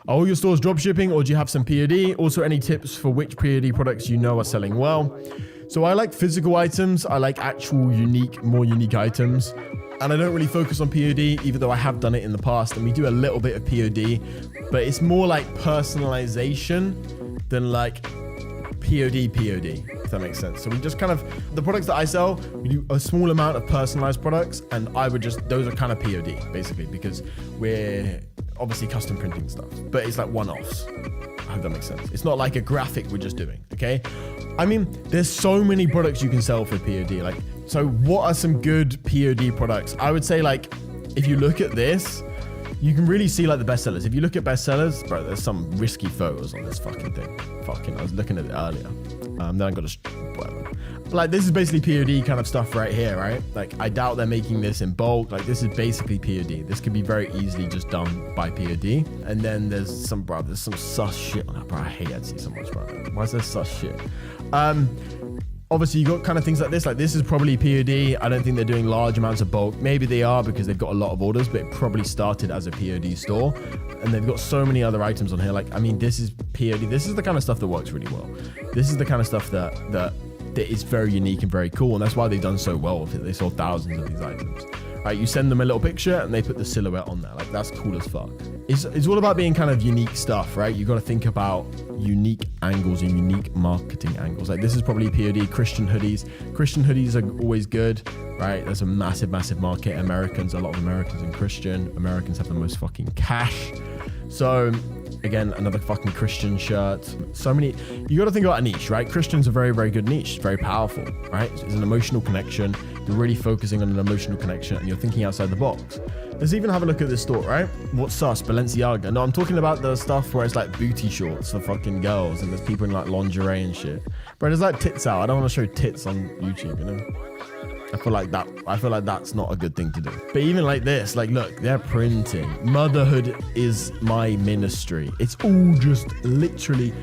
Are all your stores drop shipping, or do you have some POD? Also, any tips for which POD products you know are selling well? So I like physical items. I like actual more unique items. And I don't really focus on POD, even though I have done it in the past. And we do a little bit of POD, but it's more like personalization than like POD, if that makes sense. So we just kind of, the products that I sell, we do a small amount of personalized products, and those are kind of POD, basically, because we're obviously custom printing stuff, but it's like one-offs. I hope that makes sense. It's not like a graphic we're just doing, okay? I mean, there's so many products you can sell for POD. Like, so what are some good POD products? I would say, like, if you look at this, you can really see like the bestsellers. If you look at bestsellers, bro, there's some risky photos on this fucking thing. I was looking at it earlier. Then I got whatever. Like, this is basically POD kind of stuff right here, right? Like, I doubt they're making this in bulk. Like, this is basically POD. This could be very easily just done by POD. And then there's some sus shit on that, bro. I hate Etsy so much, bro. Why is there sus shit? Obviously, you got kind of things like this. Like, this is probably POD. I don't think they're doing large amounts of bulk. Maybe they are because they've got a lot of orders, but it probably started as a POD store. And they've got so many other items on here. Like, I mean, this is POD. This is the kind of stuff that works really well. This is the kind of stuff that is very unique and very cool. And that's why they've done so well with it. They sold thousands of these items. Right, you send them a little picture and they put the silhouette on there. Like, that's cool as fuck. It's all about being kind of unique stuff, right? You got to think about unique angles and unique marketing angles. Like, this is probably POD. Christian hoodies. Christian hoodies are always good, right? There's a massive market. A lot of Americans and Christian. Americans have the most fucking cash. So again, another fucking Christian shirt. So many, you got to think about a niche, right? Christian's a very, very good niche. It's very powerful, right? It's an emotional connection. You're really focusing on an emotional connection and you're thinking outside the box. Let's even have a look at this store, right? What's sus? Balenciaga. No, I'm talking about the stuff where it's like booty shorts for fucking girls and there's people in like lingerie and shit. Bro, there's like tits out. I don't want to show tits on YouTube, you know? I feel like that's not a good thing to do. But even like this, like, look, they're printing. Motherhood is my ministry. It's all just literally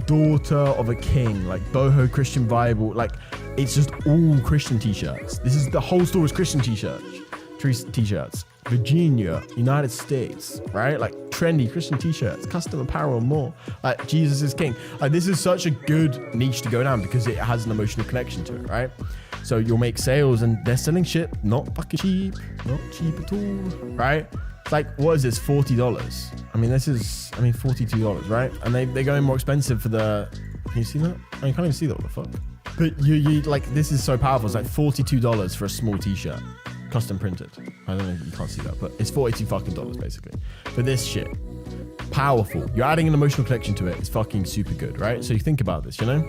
daughter of a king, like boho Christian Bible. Like, it's just all Christian t-shirts. The whole store is Christian t-shirts. Virginia, United States, right? Like trendy Christian t-shirts, custom apparel, and more. Like, Jesus is king. Like, this is such a good niche to go down because it has an emotional connection to it, right? So you'll make sales and they're selling shit not fucking cheap, not cheap at all, right? It's like, what is this, $40? I mean, $42, right? And they're going more expensive for the, can you see that? Oh, you can't even see that, what the fuck? But you like, this is so powerful. It's like $42 for a small t-shirt, custom printed. I don't know if you can't see that, but it's $42 fucking basically for this shit. Powerful. You're adding an emotional connection to it. It's fucking super good, right? So you think about this, you know?